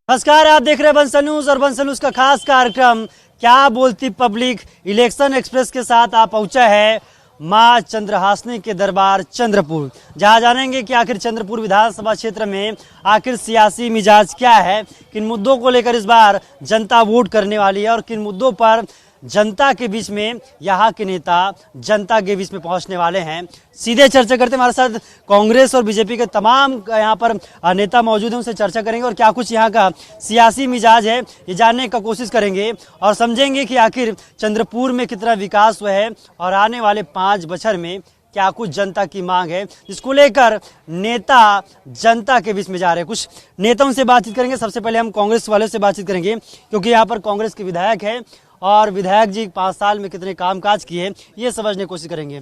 नमस्कार, आप देख रहे हैं बंसल न्यूज और बंसल न्यूज का खास कार्यक्रम क्या बोलती पब्लिक इलेक्शन एक्सप्रेस के साथ आप पहुंचा है मां चंद्रहासिनी के दरबार चंद्रपुर, जहां जानेंगे कि आखिर चंद्रपुर विधानसभा क्षेत्र में आखिर सियासी मिजाज क्या है, किन मुद्दों को लेकर इस बार जनता वोट करने वाली है और किन मुद्दों पर जनता के बीच में यहाँ के नेता जनता के बीच में पहुंचने वाले हैं। सीधे चर्चा करते हैं, हमारे साथ कांग्रेस और बीजेपी के तमाम यहाँ पर नेता मौजूद हैं, उनसे चर्चा करेंगे और क्या कुछ यहाँ का सियासी मिजाज है ये जानने का कोशिश करेंगे और समझेंगे कि आखिर चंद्रपुर में कितना विकास हुआ है और आने वाले 5 वर्ष में क्या कुछ जनता की मांग है, जिसको लेकर नेता जनता के बीच में जा रहे हैं। कुछ नेताओं से बातचीत करेंगे। सबसे पहले हम कांग्रेस वाले से बातचीत करेंगे क्योंकि यहाँ पर कांग्रेस के विधायक है और विधायक जी 5 साल में कितने कामकाज किए ये समझने की कोशिश करेंगे।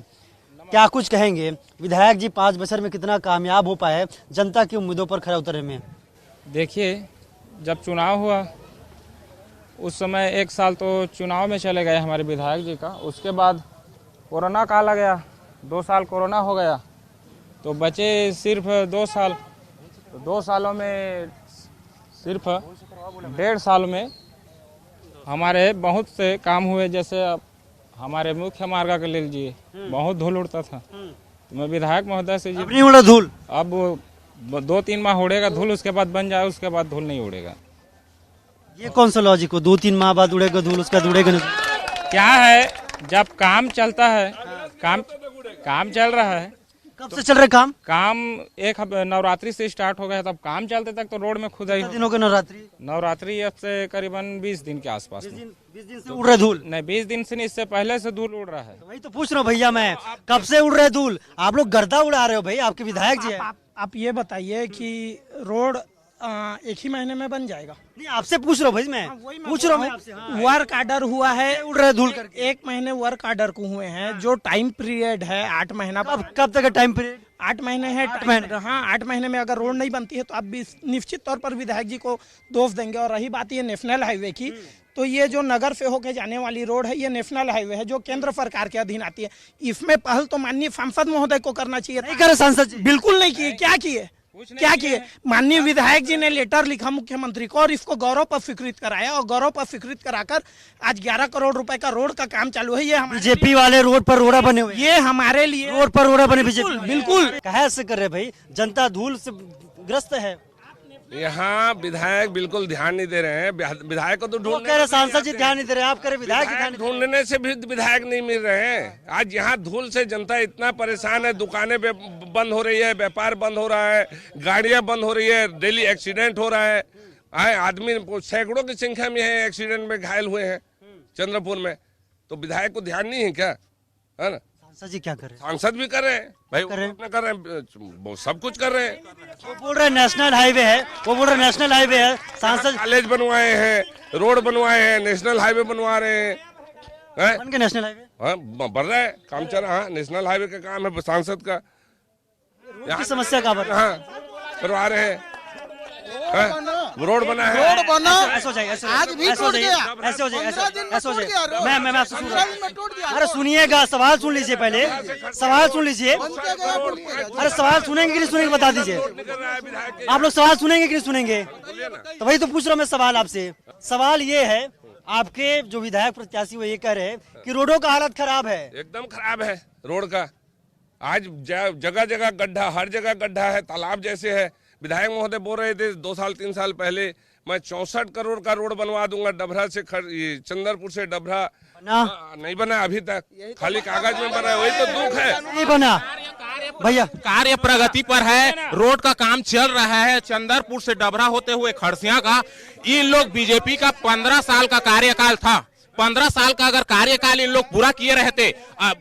क्या कुछ कहेंगे विधायक जी 5 वर्ष में कितना कामयाब हो पाए जनता की उम्मीदों पर खरा उतरने में? देखिए, जब चुनाव हुआ उस समय 1 साल तो चुनाव में चले गए हमारे विधायक जी का। उसके बाद कोरोना काल आ गया, 2 साल कोरोना हो गया तो बचे सिर्फ 2 साल। तो 2 सालों में सिर्फ 1.5 साल में हमारे बहुत से काम हुए। जैसे अब हमारे मुख्य मार्ग के ले लीजिए, बहुत धूल उड़ता था तो मैं विधायक महोदय से अब नहीं उड़ा धूल, अब 2-3 माह उड़ेगा धूल, उसके बाद बन जाए, उसके बाद धूल नहीं उड़ेगा। ये कौन सा लॉजिक हो? 2-3 माह बाद उड़ेगा धूल, उसका बाद उड़ेगा नहीं? क्या है, जब काम चलता है, काम चल रहा है। कब से चल रहा है काम? एक नवरात्रि से स्टार्ट हो गया, तब काम चलते तक तो रोड में खुदाई। दिनों के नवरात्रि अब से करीबन 20 दिन के आसपास। 20 दिन से उड़ रहा धूल? नहीं, 20 दिन से नहीं, इससे पहले से धूल उड़ रहा है। वही तो पूछ रहा हूँ भैया, मैं कब से उड़ रहा है धूल? आप लोग गर्दा उड़ा रहे हो भाई, आपके विधायक जी है। आप ये बताइए कि रोड 1 ही महीने में बन जाएगा? नहीं, आपसे पूछ रहा हूँ भाई, मैं पूछ रहा हूँ आपसे। वर्क आर्डर हुआ है, उड़ रहा है धूल करके। 1 महीने वर्क आर्डर को हुए हैं। जो टाइम पीरियड है 8 महीना। कब तक है टाइम पीरियड? 8 महीने है। 8 महीने। हाँ, 8 महीने में अगर रोड नहीं बनती है तो आप भी निश्चित तौर पर विधायक जी को दोष देंगे। और रही बात ये नेशनल हाईवे की, तो ये जो नगर से होकर जाने वाली रोड है ये नेशनल हाईवे है जो केंद्र सरकार के अधीन आती है। इसमें पहल तो माननीय सांसद महोदय को करना चाहिए। नहीं करे सांसद जी? बिल्कुल नहीं किए। क्या किए? माननीय विधायक जी ने लेटर लिखा मुख्यमंत्री को और इसको गौरव पर स्वीकृत कराया और गौरव पर स्वीकृत कराकर आज 11 करोड़ रुपए का रोड का काम चालू है। ये बीजेपी वाले रोड पर रोड़ा बने हुए, ये हमारे लिए रोड पर रोड़ा बने बीजेपी। बिल्कुल कहे से कर रहे भाई, जनता धूल से ग्रस्त है। यहाँ विधायक बिल्कुल ध्यान नहीं दे रहे हैं। विधायक को तो ढूंढ कह रहे सांसद जी ध्यान नहीं दे रहे, आप कह रहे विधायक ध्यान नहीं दे रहे। ढूंढने से भी विधायक नहीं मिल रहे हैं। आज यहाँ धूल से जनता इतना परेशान है, दुकानें बंद हो रही है, व्यापार बंद हो रहा है, गाड़ियां बंद हो रही है, डेली एक्सीडेंट हो रहा है। आदमी सैकड़ों की संख्या में है एक्सीडेंट में घायल हुए हैं चंद्रपुर में। तो विधायक को ध्यान नहीं है क्या? है ना? सांसद जी क्या कर रहे हैं? सांसद भी कर रहे हैं भाई, कर रहे हैं, वो सब कुछ कर रहे हैं। वो बोल रहे नेशनल हाईवे है, वो बोल रहे नेशनल हाईवे है। सांसद कॉलेज बनवाए हैं, रोड बनवाए हैं, नेशनल हाईवे बनवा रहे हैं। बन के नेशनल हाईवे? हाँ, बढ़ रहा है, काम चल रहा है। नेशनल हाईवे का काम है सांसद का। रोड की समस्या का करवा रहे हैं। रोड बना है, रोड बना ऐसे हो जाए, आज भी टूट गया। ऐसे हो जाए, ऐसे हो जाए। मैं आपसे सुन 15 दिन में टूट गया। अरे सुनिएगा, सवाल सुन लीजिए, पहले सवाल सुन लीजिए। अरे सवाल सुनेंगे कि नहीं सुनेंगे बता दीजिए। आप लोग सवाल सुनेंगे कि नहीं सुनेंगे? तो वही तो पूछ रहा हूँ मैं सवाल आपसे। सवाल ये है, आपके जो विधायक प्रत्याशी वो ये कह रहे हैं कि रोडों का हालत खराब है। एकदम खराब है रोड का। आज जगह जगह गड्ढा, हर जगह गड्ढा है, तालाब जैसे है। विधायक महोदय बोल रहे थे 2 साल 3 साल पहले मैं 64 करोड़ का रोड बनवा दूंगा, डभरा से चंद्रपुर से डभरा। नहीं बना अभी तक, खाली कागज में बना है। वही तो दुख है, नहीं बना भैया। कार्य प्रगति पर है, रोड का काम चल रहा है। चंद्रपुर से डबरा होते हुए खरसिया का, इन लोग बीजेपी का 15 साल का कार्यकाल था। 15 साल का अगर कार्यकाल इन लोग पूरा किए रहते,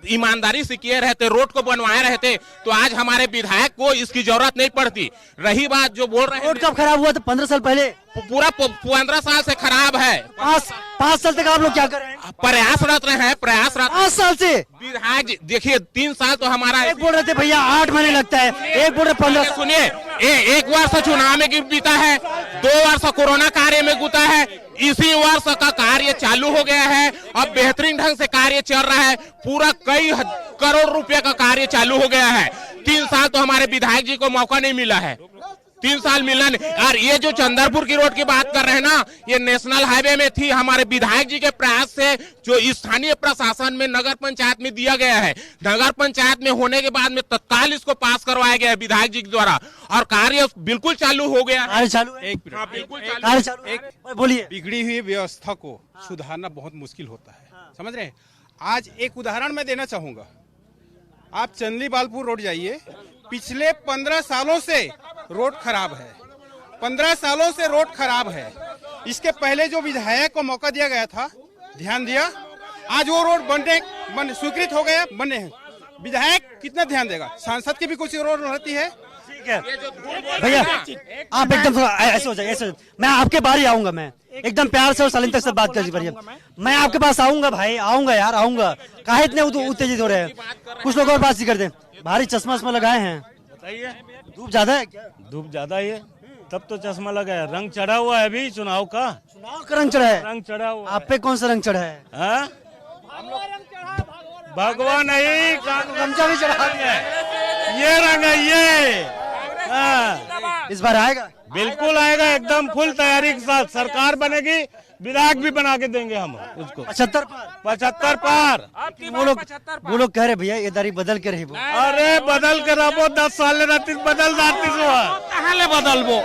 ईमानदारी से किए रहते, रोड को बनवाए रहते, तो आज हमारे विधायक को इसकी जरूरत नहीं पड़ती। रही बात जो बोल रहे हैं, रोड कब खराब हुआ था? 15 साल पहले। पूरा 15 साल से खराब है। 5 साल तक आप लोग क्या कर रहे हैं? प्रयासरत रहे हैं, प्रयासरत 5 साल से। विधायक देखिए 3 साल तो हमारा, एक बोल रहे थे भैया 8 महीने लगता है, एक बोल रहे 15। सुनिए, 1 वर्ष चुनाव में बीता है, 2 वर्ष कोरोना कार्य में गुता है, इसी वर्ष का कार्य चालू हो गया है। अब बेहतरीन ढंग से कार्य चल रहा है, पूरा कई करोड़ रुपए का कार्य चालू हो गया है। 3 साल तो हमारे विधायक जी को मौका नहीं मिला है। 3 साल मिला नहीं। और ये जो चंदरपुर की रोड की बात कर रहे हैं ना, ये नेशनल हाईवे में थी। हमारे विधायक जी के प्रयास से जो स्थानीय प्रशासन में नगर पंचायत में दिया गया है, नगर पंचायत में होने के बाद में तत्काल इसको पास करवाया गया है विधायक जी के द्वारा, और कार्य बिल्कुल चालू हो गया है। कार्य चालू है? हाँ, बिल्कुल कार्य चालू है। बोलिए। बिगड़ी हुई व्यवस्था को सुधारना बहुत मुश्किल होता है, समझ रहे हैं। आज एक उदाहरण मैं देना चाहूंगा। आप चंदली बालपुर रोड जाइए, पिछले 15 सालों से रोड खराब है, 15 सालों से रोड खराब है। इसके पहले जो विधायक को मौका दिया गया था, ध्यान दिया, आज वो रोड बन स्वीकृत हो गया, बने हैं। विधायक कितना ध्यान देगा? सांसद की भी कुछ रोड रहती है। ठीक है भैया, आप एकदम थोड़ा ऐसे हो जाए, ऐसे मैं आपके बाहर ही आऊंगा। मैं एकदम प्यार से और सलीमता से बात कर भैया, मैं आपके पास आऊंगा भाई, आऊंगा यार, आऊंगा। काहे इतने उत्तेजित हो रहे हैं? कुछ लोग और बात ही कर दे। भारी चश्मा लगाए हैं, बताइए। धूप ज्यादा है क्या? धूप ज्यादा है, तब तो चश्मा लगा है। रंग चढ़ा हुआ है अभी चुनाव का। चुनाव का रंग चढ़ा है? रंग चढ़ा हुआ आप पे कौन सा रंग चढ़ा है? हाँ? भगवान नहीं, गमछा भी चढ़ा है। ये रंग है ये। हाँ। इस बार आएगा? बिल्कुल आएगा, एकदम फुल तैयारी के साथ। सरकार बनेगी, विधायक भी बना के देंगे हम उसको। 75 पार? 75 पार। वो लोग कह रहे भैया ये दाढ़ी बदल के रही। अरे बदल के रहो, 10 साल रहती बदल जाती कहाँ ले बदल वो?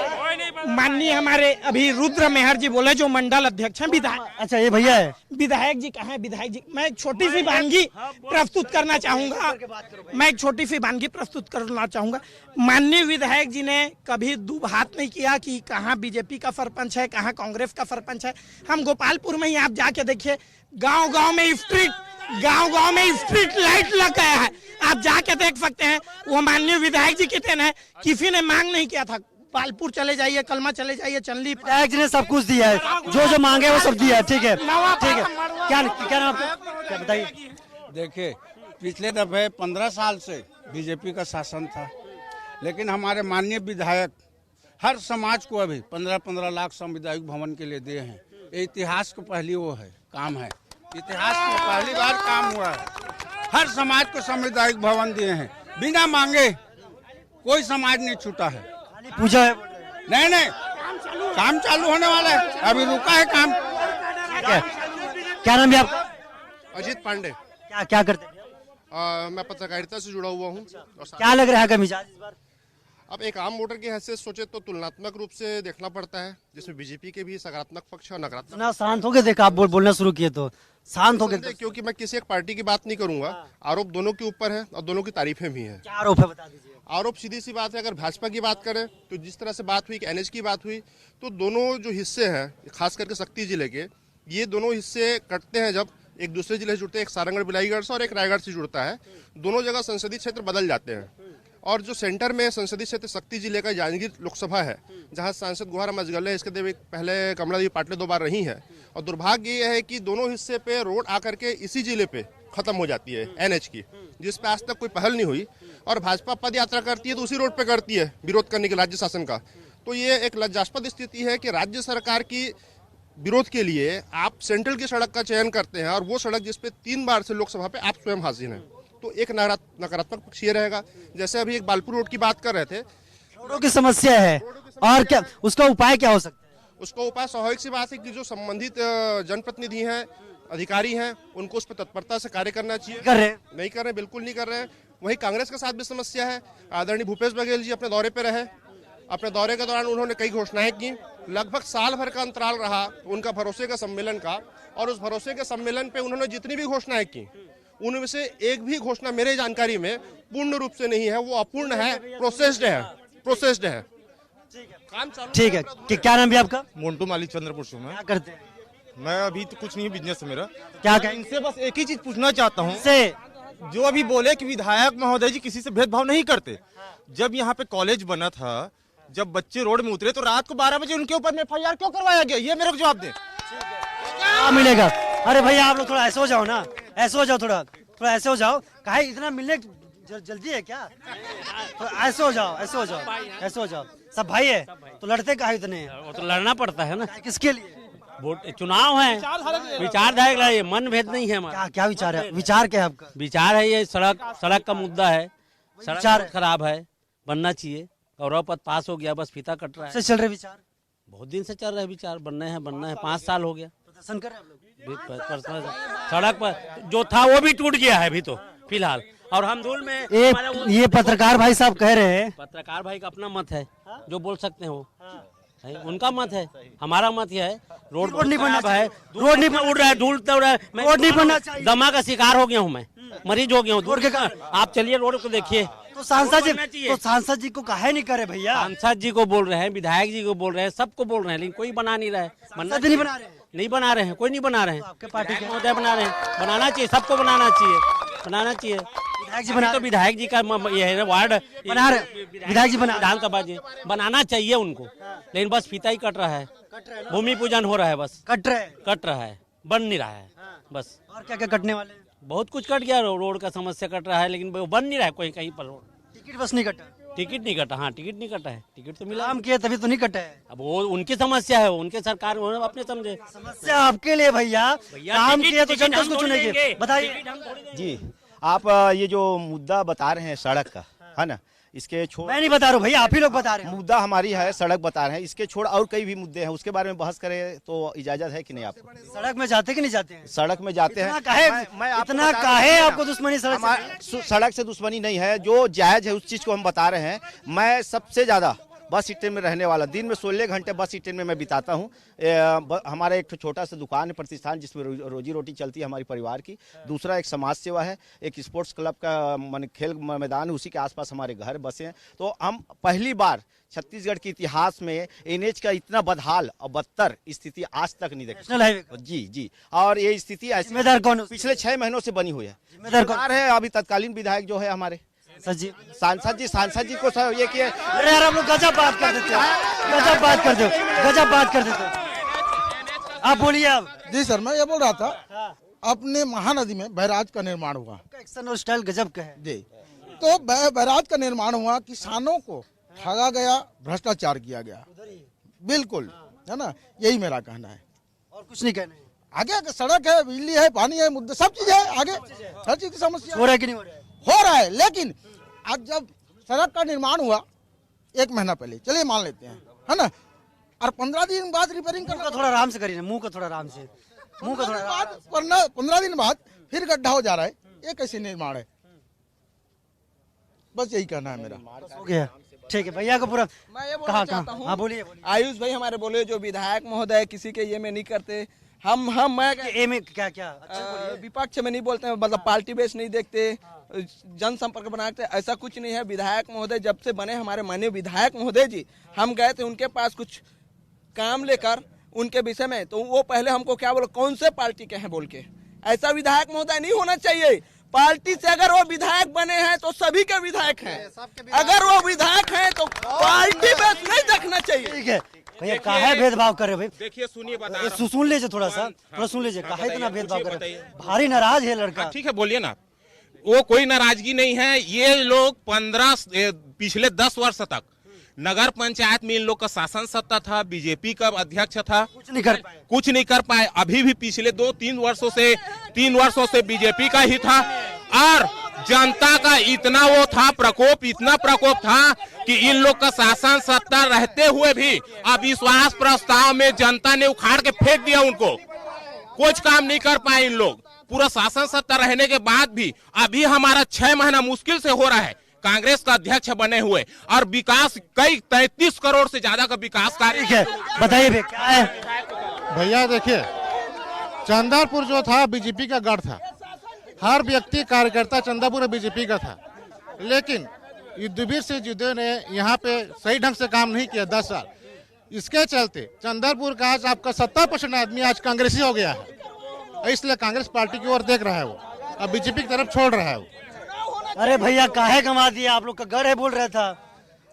माननीय हमारे अभी रुद्र मेहर जी बोले, जो मंडल अध्यक्ष हैं विधायक। अच्छा, ये भैया है? विधायक जी कहाँ है? विधायक जी, मैं एक छोटी सी वानगी प्रस्तुत करना चाहूंगा। मैं एक छोटी सी वानगी प्रस्तुत करना चाहूंगा। माननीय विधायक जी ने कभी दुभात नहीं किया कि कहाँ बीजेपी का सरपंच है, कहाँ कांग्रेस का सरपंच है। हम गोपालपुर में ही आप जाके देखिए, गांव-गांव में स्ट्रीट लाइट लग गया है। आप जाके देख सकते हैं। वो माननीय विधायक जी कहते हैं किसी ने मांग नहीं किया था। पालपुर चले जाइए, कलमा चले जाइए, चंदली। विधायक जी ने सब कुछ दिया है, जो मांगे वो सब दिया है। ठीक है, ठीक है। क्या नाम आपका? क्या बताइए। देखिए, पिछले दफे 15 साल से बीजेपी का शासन था, लेकिन हमारे माननीय विधायक हर समाज को अभी 15-15 लाख सामुदायिक भवन के लिए दिए हैं। ये इतिहास को पहली वो है, काम है, इतिहास में पहली बार काम हुआ है। हर समाज को सामुदायिक भवन दिए हैं, बिना मांगे। कोई समाज नहीं छूटा है। पूजा है? नहीं, काम चालू होने वाला है, अभी रुका है काम। क्या नाम है आपका? अजीत पांडे। क्या करते हैं? मैं पत्रकारिता से जुड़ा हुआ हूँ। क्या लग रहा है मिजाज इस बार? अब एक आम वोटर की हैसियत सोचे तो तुलनात्मक रूप से देखना पड़ता है, जिसमें बीजेपी के भी सकारात्मक पक्ष और नकारात्मक। ना शांत हो गए, देखा आप बोलना शुरू किए तो शांत हो गए। क्योंकि मैं किसी एक पार्टी की बात नहीं करूंगा, आरोप दोनों के ऊपर है और दोनों की तारीफें भी हैं। क्या आरोप है बता दीजिए। आरोप सीधी सी बात है, अगर भाजपा की बात करें तो जिस तरह से बात हुई कि एनएच की बात हुई, तो दोनों जो हिस्से हैं, खास करके शक्ति जिले के, ये दोनों हिस्से कटते हैं जब एक दूसरे जिले से जुड़ते हैं। एक सारंगढ़ बिलाईगढ़ से और एक रायगढ़ से जुड़ता है। दोनों जगह संसदीय क्षेत्र बदल जाते हैं। और जो सेंटर में संसदीय क्षेत्र शक्ति जिले का जांजगीर लोकसभा है, जहां सांसद गुहारा मजगले इसके देवी पहले कमला देवी पाटले 2 बार रही हैं। और दुर्भाग्य ये है कि दोनों हिस्से पे रोड आकर के इसी जिले पे खत्म हो जाती है, एनएच की, जिस पे आज तक कोई पहल नहीं हुई। और भाजपा पद यात्रा करती है तो उसी रोड पे करती है विरोध करने के राज्य शासन का। तो ये एक लज्जास्पद स्थिति है कि राज्य सरकार की विरोध के लिए आप सेंट्रल की सड़क का चयन करते हैं, और वो सड़क जिसपे 3 बार से लोकसभा पे आप स्वयं हाजिर हैं। तो एक नकारात्मक पक्ष ये रहेगा। जैसे अभी एक बालपुर रोड की बात कर रहे थे, रोडों की समस्या है, और क्या उसका उपाय क्या हो सकता है? उसका उपाय स्वाभाविक सी बात है कि जो संबंधित जनप्रतिनिधि हैं, अधिकारी हैं, उनको उस पर तत्परता से कार्य करना चाहिए। नहीं कर रहे, बिल्कुल नहीं कर रहे हैं। वहीं कांग्रेस के साथ भी समस्या है। आदरणीय भूपेश बघेल जी अपने दौरे पे रहे। अपने दौरे के दौरान उन्होंने कई घोषणाएं की। लगभग साल भर का अंतराल रहा उनका भरोसे का सम्मेलन का, और उस भरोसे के सम्मेलन पे उन्होंने जितनी भी घोषणाएं की, उनमें से एक भी घोषणा मेरे जानकारी में पूर्ण रूप से नहीं है। वो अपूर्ण है, प्रोसेस्ड है। ठीक है। क्या नाम है आपका? मोन्टू माली चंद्रपुर से। मैं क्या करते हैं? मैं अभी तो कुछ नहीं, बिजनेस है मेरा। क्या इनसे बस एक ही चीज पूछना चाहता हूँ, से जो अभी बोले कि विधायक महोदय जी किसी से भेदभाव नहीं करते। जब यहाँ पे कॉलेज बना था, जब बच्चे रोड में उतरे तो रात को 12 बजे उनके ऊपर में FIR क्यों करवाया गया? ये मेरे को जवाब दे। क्या मिलेगा? अरे भैया आप लोग थोड़ा ऐसे हो जाओ ना, ऐसे हो जाओ, थोड़ा ऐसे हो जाओ। काहे इतना मिलने जल्दी है क्या? थोड़ा ऐसे हो जाओ। सब भाई है तो लड़ते काहे इतने? वो तो लड़ना पड़ता है ना। किसके लिए? वोट चुनाव है, विचारधारा है, मन भेद नहीं है हमारा। क्या विचार है? विचार क्या है आपका? विचार है ये सड़क का मुद्दा है। सड़क खराब है, बनना चाहिए। गौरव पद पास हो गया, बस फीता कट रहा है। से चल रहे विचार बहुत दिन से चल रहे विचार, बनना है 5 साल हो गया। प्रदर्शन कर रहे हैं आप लोग। सड़क पर जो था वो भी टूट गया है अभी तो फिलहाल, और हम धूल में हमारा वो- ये पत्रकार भाई साहब कह रहे हैं, पत्रकार भाई का अपना मत है, जो बोल सकते हैं वो है, उनका मत है। हमारा मत यह है रोड रोड नहीं बनना खराब है, रोड नहीं उड़ रहा है, धूल उड़ रहा है, मैं रोड नहीं बनना चाहिए। दमा का शिकार हो गया हूँ मैं, मरीज हो गया हूँ रोड के कारण। आप चलिए रोड को देखिए। तो सांसद जी बनना चाहिए। तो सांसद जी को काहे नहीं करे भैया? सांसद जी को बोल रहे हैं, विधायक जी को बोल रहे हैं, सबको बोल रहे हैं, लेकिन कोई बना नहीं रहा है। सांसद नहीं बना रहे हैं। नहीं बना रहे हैं, कोई नहीं बना रहे हैं। आपके पार्टी के महोदय बना रहे हैं, बनाना चाहिए, सबको बनाना चाहिए, बनाना चाहिए। विधायक जी अभी बना तो विधायक जी का ये है ना वार्ड बना रहे, विधायक जी बना रहे। विधानसभा जी बनाना चाहिए उनको, लेकिन बस फीता ही कट रहा है, भूमि पूजन हो रहा है, बस कट रहे हैं। कट रहा है, बन नहीं रहा है बस। और क्या क्या कटने वाले हैं? बहुत कुछ कट गया, रोड का समस्या कट रहा है, लेकिन वो बन नहीं रहा है कोई कहीं पर रोड। टिकट बस नहीं कटा, टिकट नहीं कटा, हाँ टिकट नहीं कटा है, टिकट तो मिला। काम किए तभी तो नहीं कटे है। अब वो उनकी समस्या है, उनके सरकार उन्होंने अपने समझे। समस्या आपके लिए भैया, काम टिकट- किए तो टिकट जनता हम को थोड़ी चुनेगी। देंगे, बताइए। टिकट हम थोड़ी देंगे। जी, आप ये जो मुद्दा बता रहे हैं सड़क का, है ना, इसके छोड़ मैं नहीं बता रहा हूँ भैया, आप ही लोग बता रहे हैं। मुद्दा हमारी है, सड़क बता रहे हैं, इसके छोड़ और कई भी मुद्दे हैं, उसके बारे में बहस करें तो इजाजत है कि नहीं आपको? सड़क में जाते कि नहीं जाते हैं? सड़क में जाते हैं। इतना काहे मैं आपको इतना बता काहे रहा हूं आपको दुश्मनी सड़क से? सड़क से दुश्मनी नहीं है, जो जायज है उस चीज को हम बता रहे हैं। मैं सबसे ज्यादा बस स्टैंड में रहने वाला, दिन में 16 घंटे बस स्टैंड में मैं बिताता हूँ। हमारा एक छोटा सा दुकान है, प्रतिष्ठान, जिसमें रोजी रोटी चलती है हमारी परिवार की। दूसरा एक समाज सेवा है, एक स्पोर्ट्स क्लब का मन खेल मैदान है, उसी के आसपास हमारे घर बसे हैं। तो हम पहली बार छत्तीसगढ़ के इतिहास में एनएच का इतना बदहाल और बदतर स्थिति आज तक नहीं देखी। नेशनल हाईवे जी जी, और ये स्थिति ऐसी जिम्मेदार कौन है? पिछले 6 महीनों से बनी हुई है। जिम्मेदार कौन? जिम्मेदार है अभी तत्कालीन विधायक जो है हमारे सचिव। सांसद जी को ये किए। अरे यार आप लोग गजब बात कर देते हो, गजब बात कर दो, गजब बात कर देते हो। आप बोलिए आप। जी सर, मैं ये बोल रहा था, अपने महानदी में बैराज का निर्माण हुआ। एक्शन और स्टाइल गजब का है जी, तो बैराज का निर्माण हुआ, किसानों को ठगा गया, भ्रष्टाचार किया गया, बिल्कुल, है ना, यही मेरा कहना है। और कुछ नहीं कहना है। आगे सड़क है, बिजली है, पानी है, मुद्दे सब चीज है, आगे हर चीज की समस्या हो रहा है कि नहीं हो रहा है? हो रहा है। लेकिन आज जब सड़क का निर्माण हुआ 1 महीना पहले, चलिए मान लेते हैं, है ना, और 15 दिन बाद रिपेयरिंग मुंह करना, का थोड़ा आराम से करिए, मुंह का थोड़ा आराम से, मुंह का थोड़ा आराम से। 15 दिन बाद फिर गड्ढा हो जा रहा है। ये कैसे निर्माण है? बस यही कहना है मेरा। हो गया, ठीक है भैया को पूरा। मैं ये बोलना कहाँ चाहता कहाँ? हूँ, हाँ बोलिए बोलिए। आयुष भाई हमारे बोले जो विधायक महोदय किसी के ये में नहीं करते, मैं ए में क्या क्या अच्छा बोलिए। विपक्ष में नहीं बोलते हैं, मतलब पार्टी बेस नहीं देखते, जनसंपर्क बनाते, ऐसा कुछ नहीं है। विधायक महोदय जब से बने, हमारे माननीय विधायक महोदय जी, हम गए थे उनके पास कुछ काम लेकर उनके विषय में, तो वो पहले हमको क्या बोले, कौन से पार्टी के हैं बोल के। ऐसा विधायक महोदय नहीं होना चाहिए। पार्टी से अगर वो विधायक बने हैं तो सभी के विधायक हैं, अगर वो विधायक हैं तो पार्टी बेस नहीं देखना चाहिए। ठीक है भैया, काहे भेदभाव कर रहे हो भाई? देखिए, सुनिए, बता रहा हूं। सुन लीजिए थोड़ा सा, थोड़ा सुन लीजिए, काहे इतना भेदभाव कर रहे हो? भारी नाराज है लड़का। ठीक है, बोलिए ना। वो कोई नाराजगी नहीं है। ये लोग पिछले 10 वर्ष तक नगर पंचायत में इन लोग का शासन सत्ता था, बीजेपी का अध्यक्ष था, कुछ नहीं कर पाए। अभी भी पिछले 3 वर्षों से बीजेपी का ही था, और जनता का इतना वो था प्रकोप, इतना प्रकोप था कि इन लोग का शासन सत्ता रहते हुए भी अविश्वास प्रस्ताव में जनता ने उखाड़ के फेंक दिया उनको। कुछ काम नहीं कर पाए इन लोग, पूरा शासन सत्ता रहने के बाद भी। अभी हमारा 6 महीना मुश्किल से हो रहा है कांग्रेस का अध्यक्ष बने हुए, और विकास कई 33 करोड़ से ज्यादा का विकास कार्य है। बताइए भैया क्या है? भैया देखिए, चंद्रपुर जो था बीजेपी का गढ़ था, हर व्यक्ति कार्यकर्ता चंद्रपुर बीजेपी का था, लेकिन युद्धवीर सिंह जिद्दे ने यहाँ पे सही ढंग से काम नहीं किया 10 साल। इसके चलते चंद्रपुर का आज आपका 70% आदमी आज कांग्रेसी हो गया है, इसलिए कांग्रेस पार्टी की ओर देख रहा है वो, अब बीजेपी की तरफ छोड़ रहा है वो। अरे भैया काहे कमा दिए? आप लोग का गढ़ है बोल रहा था,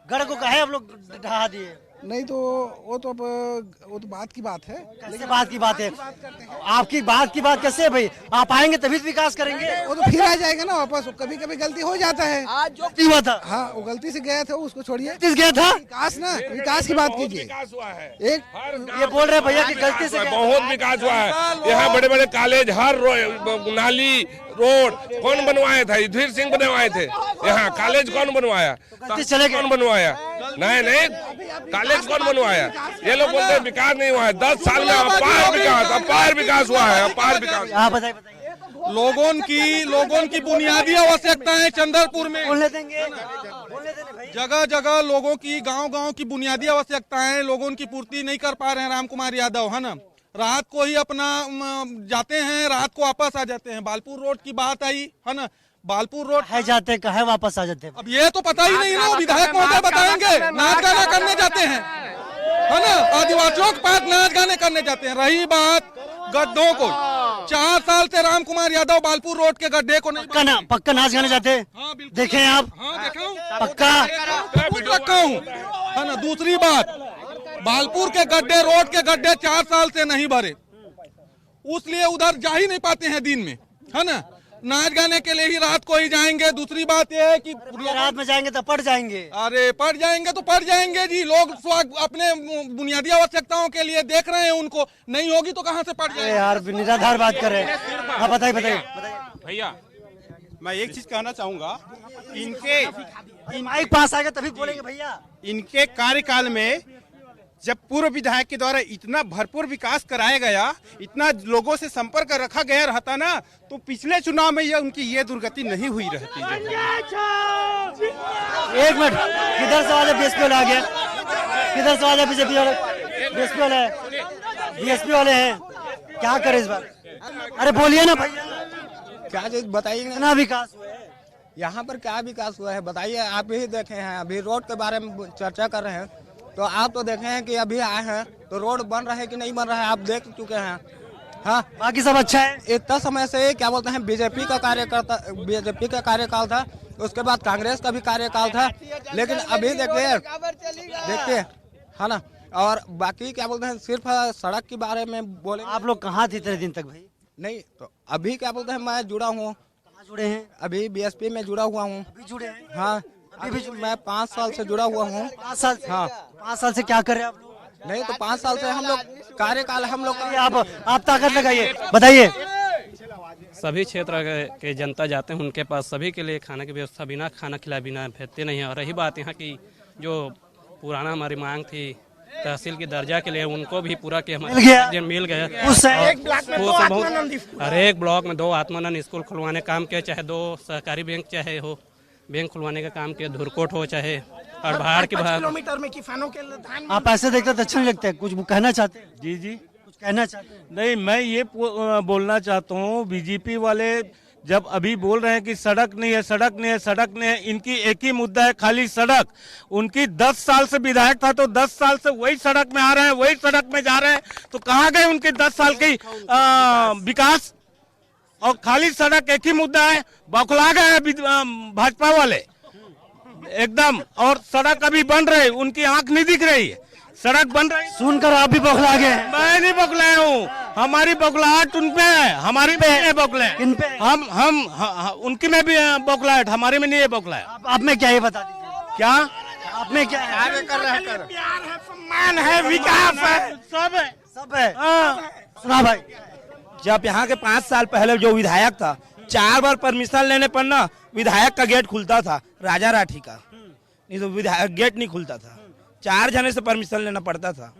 गढ़ को काहे आप लोग ढहा दिए? नहीं तो वो तो बात की बात है। कैसे बात की बात है? आपकी बात की बात कैसे है भाई? आप आएंगे तभी तो विकास करेंगे। वो तो फिर आ जाएगा ना वापस, कभी कभी गलती हो जाता है। आज जो गलती हुआ था, हाँ, वो गलती से गया था, उसको छोड़िए। किस गया था? विकास ना, विकास की बात कीजिए। विकास हुआ है, एक ये बोल रहे भैया कि गलती से गया। बहुत विकास हुआ है। यहाँ बड़े बड़े कॉलेज, हर नाली, रोड कौन बनवाया था? युद्धवीर सिंह बनवाए थे। यहाँ कॉलेज कौन बनवाया? गलती चले गए। कौन बनवाया? नहीं, कॉलेज कौन बनवाया? ये लोग बोलते हैं विकास नहीं हुआ है। 10 साल में अपार विकास हुआ है, अपार विकास। हाँ बताइए। लोगों की बुनियादी आवश्यकताएं चंद्रपुर में जगह जगह लोगों की गांव की बुनियादी आवश्यकताएं लोगों की पूर्ति नहीं कर पा रहे हैं राम कुमार यादव, है ना। रात को ही अपना जाते हैं, रात को वापस आ जाते हैं। बालपुर रोड की बात आई, है ना। बालपुर रोड है जाते कहाँ वापस आ जाते हैं? अब ये तो पता ही नहीं ना, विधायक महोदय बताएंगे। नाच गाना करने जाते हैं, है ना। आदिवासियों के पास नाच गाने करने जाते हैं। रही बात गड्ढों को, 4 साल से राम कुमार यादव बालपुर रोड के गड्ढे को नहीं पक्का नाच गाने जाते हैं। हाँ, बिल्कुल। देखे आप? हाँ, देखा हूँ, पक्का हूँ, है ना। दूसरी बात, बालपुर के गड्ढे, रोड के गड्ढे 4 साल से नहीं भरे, उसलिए उधर जा ही नहीं पाते हैं दिन में, है ना। नाच गाने के लिए ही रात को ही जाएंगे। दूसरी बात यह है कि रात में जाएंगे तो पड़ जाएंगे। अरे पड़ जाएंगे जी। लोग अपने बुनियादी आवश्यकताओं के लिए देख रहे हैं, उनको नहीं होगी तो कहाँ से पड़ जाएंगे यार, निराधार बात कर रहे हैं। हाँ बताइए भैया। मैं एक चीज कहना चाहूंगा, माइक पास आएगा तभी बोलेंगे भैया। इनके कार्यकाल में जब पूर्व विधायक के द्वारा इतना भरपूर विकास कराया गया, इतना लोगों से संपर्क रखा गया रहता ना, तो पिछले चुनाव में उनकी ये दुर्गति नहीं हुई रहती। एक मिनट, किधर से वाले बीएसपी वाले आ गए? किधर से वाले बीजेपी वाले? बीएसपी वाले हैं, बीएसपी वाले हैं। क्या करे इस बार? अरे बोलिए ना भैया, क्या चीज बताइए। कितना विकास हुआ है यहाँ पर? क्या विकास हुआ है बताइए। आप ही देखे हैं, अभी रोड के बारे में चर्चा कर रहे हैं, तो आप तो देखे हैं कि अभी आए हैं तो रोड बन रहा है कि नहीं बन रहा है, आप देख चुके हैं। हाँ, बाकी सब अच्छा है। इतना समय से क्या बोलते हैं, बीजेपी का कार्यकाल था, उसके बाद कांग्रेस का भी कार्यकाल था, लेकिन अभी देखिए, है ना। और बाकी क्या बोलते हैं, सिर्फ सड़क के बारे में बोले। आप लोग कहाँ थे इतने दिन तक भाई? नहीं तो अभी क्या बोलते हैं, मैं जुड़ा हूँ। कहाँ जुड़े हैं? अभी बीएसपी में जुड़ा हुआ हूँ। अभी जुड़े हैं? हाँ, अभी मैं 5 साल से जुड़ा हुआ हूँ। 5 साल? हाँ। 5 साल से क्या कर रहे हैं आप लोग? नहीं तो 5 साल से हम लोग कार्यकाल हम लोग। आप ताकत लगाइए, बताइए। सभी क्षेत्र के जनता जाते हैं, उनके पास सभी के लिए खाने की व्यवस्था, बिना खाना खिलाए बिना भेजते नहीं है। और रही बात यहाँ की जो पुराना हमारी मांग थी तहसील की दर्जा के लिए, उनको भी पूरा किया, मिल गया। हर एक ब्लॉक में 2 आत्मानंद स्कूल खुलवाने काम किया, चाहे 2 सहकारी बैंक चाहे हो बैंक खुलवाने का काम किया, धुरकोट हो चाहे और बाहर के किलोमीटर में किसानों के। आप ऐसे देखते तो अच्छा नहीं लगता है। कुछ कहना चाहते हैं? जी कुछ कहना चाहते हैं? नहीं, मैं ये बोलना चाहता हूँ, बीजेपी वाले जब अभी बोल रहे हैं कि सड़क नहीं है, इनकी एक ही मुद्दा है, खाली सड़क। उनकी 10 साल से विधायक था तो 10 साल से वही सड़क में आ रहे हैं, वही सड़क में जा रहे हैं, तो कहाँ गए उनके 10 साल की विकास? और खाली सड़क एक ही मुद्दा है। बौखला गए भाजपा वाले एकदम। और सड़क अभी बन रही, उनकी आंख नहीं दिख रही है, सड़क बन रही। सुनकर आप भी बौखला गए? मैं नहीं बौखलाया हूँ, हमारी बौखलाहट उन पे है, हमारी पे है बौखलाहट। किन पे? हम उनकी में भी बौखलाहट, हमारी में नहीं है बौखलाहट। आप में क्या है बता दीजिए। क्या आप में क्या है? कर रहे हैं, प्यार है, सम्मान है, विकास है, सब है। सुना भाई, जब यहाँ के 5 साल पहले जो विधायक था, 4 बार परमिशन लेने पर ना विधायक का गेट खुलता था, राजा राठी का, नहीं तो विधायक गेट नहीं खुलता था। 4 जने से परमिशन लेना पड़ता था,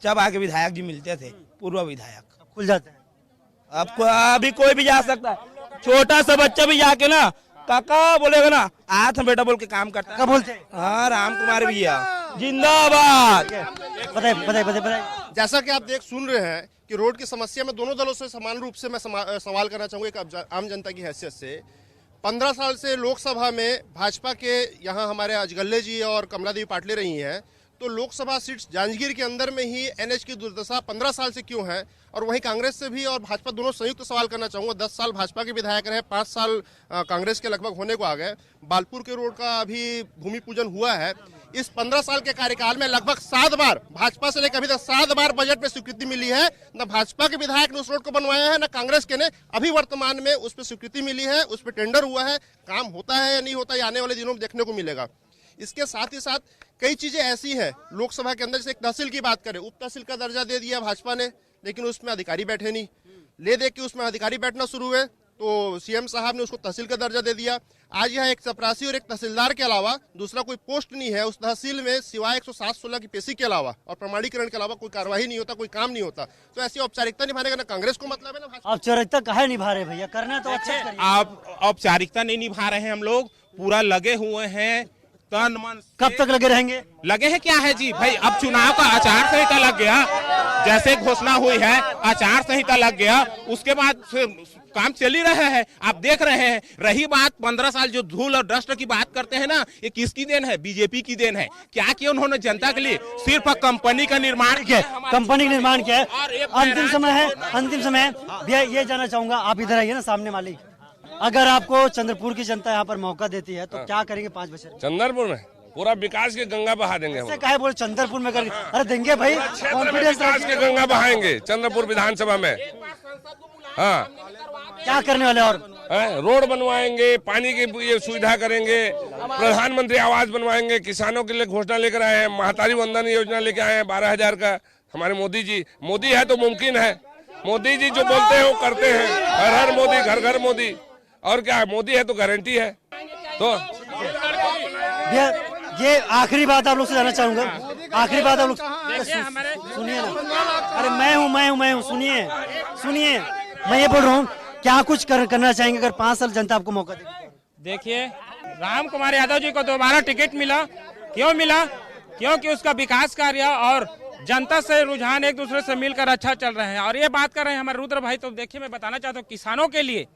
जब आके विधायक जी मिलते थे, पूर्व विधायक। खुल जाता है। अब अभी कोई भी जा सकता है, छोटा सा बच्चा भी जाके ना काका बोलेगा ना, आज हम बेटा बोल के काम करता है। बोलते? हाँ, राम कुमार भैया जिंदाबाद। बताइए। जैसा कि आप सुन रहे हैं कि रोड की समस्या में दोनों दलों से समान रूप से मैं सवाल करना चाहूँगा एक आम जनता की हैसियत से। 15 साल से लोकसभा में भाजपा के यहाँ हमारे अजगल्ले जी और कमला देवी पाटले रही हैं, तो लोकसभा सीट्स जांजगीर के अंदर में ही एनएच की दुर्दशा 15 साल से क्यों है? और वहीं कांग्रेस से भी और भाजपा दोनों संयुक्त सवाल करना चाहूँगा। 10 साल भाजपा के विधायक रहे, 5 साल कांग्रेस के लगभग होने को आ गए। बालपुर के रोड का अभी भूमि पूजन हुआ है। इस 15 साल के कार्यकाल में लगभग 7 बार भाजपा से लेकर अभी तक 7 बार बजट में स्वीकृति मिली है। न भाजपा के विधायक ने उस रोड को बनवाया है, न कांग्रेस के ने। अभी वर्तमान में उस पर स्वीकृति मिली है, उस पर टेंडर हुआ है। काम होता है या नहीं होता, ये आने वाले दिनों में देखने को मिलेगा। इसके साथ ही साथ कई चीजें ऐसी हैं लोकसभा के अंदर, जैसे एक तहसील की बात करें, उप तहसील का दर्जा दे दिया भाजपा ने, लेकिन उसमें अधिकारी बैठे नहीं। ले दे के उसमें अधिकारी बैठना शुरू हुए, तो सीएम साहब ने उसको तहसील का दर्जा दे दिया। आज यहाँ एक चपरासी और एक तहसीलदार के अलावा दूसरा कोई पोस्ट नहीं है उस तहसील में, सिवाय 107-16 की पेशी के अलावा और प्रमाणीकरण के अलावा कोई कार्रवाई नहीं होता, कोई काम नहीं होता। तो ऐसी औपचारिकता निभाने का ना कांग्रेस को मतलब है ना भाजपा। औपचारिकता काहे निभा रहे भैया, करना तो अच्छा करिए। आप औपचारिकता नहीं निभा रहे हैं, हम लोग पूरा लगे हुए हैं तन मन। कब तक लगे रहेंगे? लगे हैं क्या है जी भाई, अब चुनाव का आचार संहिता लग गया, जैसे घोषणा हुई है आचार संहिता लग गया, उसके बाद काम चल ही रहा है, आप देख रहे हैं। रही बात 15 साल जो धूल और डस्ट की बात करते हैं ना, ये किसकी देन है? बीजेपी की देन है। क्या किया उन्होंने जनता के लिए? सिर्फ कंपनी का निर्माण किया, कंपनी का निर्माण किया है। अंतिम समय है, अंतिम समय भैया ये जानना चाहूंगा, आप इधर आइए ना सामने मालिक, अगर आपको चंद्रपुर की जनता यहाँ पर मौका देती है तो क्या करेंगे 5 बजे? चंद्रपुर में पूरा विकास की गंगा बहा देंगे हम। कहे बोले चंद्रपुर में करेंगे? अरे देंगे भाई, कॉन्फिडेंस विकास की गंगा बहाएंगे चंद्रपुर विधानसभा में। हाँ, क्या करने वाले? और रोड बनवाएंगे, पानी की ये सुविधा करेंगे, प्रधानमंत्री आवास बनवाएंगे, किसानों के लिए घोषणा लेकर आए हैं, महातारी वंदन योजना लेके आए हैं 12,000 का। हमारे मोदी जी, मोदी है तो मुमकिन है। मोदी जी जो बोलते हैं वो करते हैं। हर हर मोदी, घर घर मोदी। और क्या है, मोदी है तो गारंटी है। तो ये आखिरी बात आप लोग से जानना चाहूंगा, आखिरी बात आप लोग सुनिए ना। अरे मैं हूँ, सुनिए, मैं ये बोल रहा हूँ, क्या कुछ करना चाहेंगे अगर 5 साल जनता आपको मौका देगी? देखिए, राम कुमार यादव जी को दोबारा टिकट मिला। क्यों मिला? क्योंकि उसका विकास कार्य और जनता से रुझान एक दूसरे से मिलकर अच्छा चल रहे हैं। और ये बात कर रहे हैं हमारे रुद्र भाई, तो देखिए मैं बताना चाहता हूँ, किसानों के लिए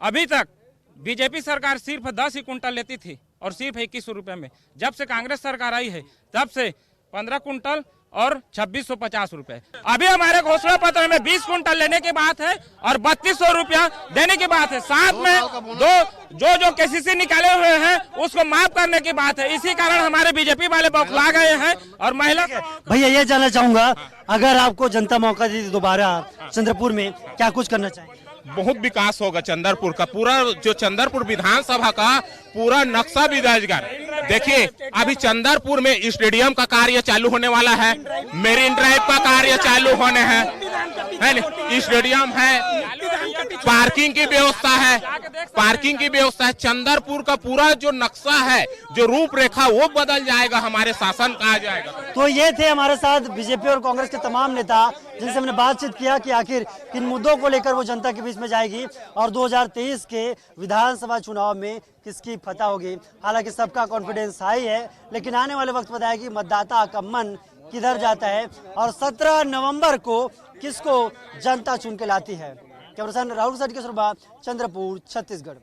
अभी तक बीजेपी सरकार सिर्फ 10 ही कुंटल लेती थी और सिर्फ 2100 रुपए में। जब से कांग्रेस सरकार आई है तब से 15 कुंटल और 2650 रुपए। अभी हमारे घोषणा पत्र में 20 कुंटल लेने की बात है और 3200 रुपया देने की बात है। साथ में जो केसीसी निकाले हुए हैं उसको माफ करने की बात है। इसी कारण हमारे बीजेपी वाले बौखला गए हैं। और महिला भैया ये जानना चाहूंगा, अगर आपको जनता मौका दी दोबारा चंद्रपुर में, क्या कुछ करना चाहिए? बहुत विकास होगा चंद्रपुर का। पूरा जो चंद्रपुर विधानसभा का पूरा नक्शा भी जाएगा। देखिए, अभी चंद्रपुर में स्टेडियम का कार्य चालू होने वाला है, मेरीन ड्राइव का कार्य चालू होने है ना, स्टेडियम है, पार्किंग की व्यवस्था है, चंद्रपुर का पूरा जो नक्शा है, जो रूपरेखा, वो बदल जाएगा, हमारे शासन का आ जाएगा। तो ये थे हमारे साथ बीजेपी और कांग्रेस के तमाम नेता, जिनसे हमने बातचीत किया कि आखिर किन मुद्दों को लेकर वो जनता के बीच में जाएगी और 2023 के विधानसभा चुनाव में किसकी फतह होगी। हालांकि सबका कॉन्फिडेंस हाई है, लेकिन आने वाले वक्त बताया कि मतदाता का मन किधर जाता है और 17 नवंबर को किसको जनता चुन के लाती है। कैमरा पर्सन राहुल साठ के सुरभा, चंद्रपुर, छत्तीसगढ़।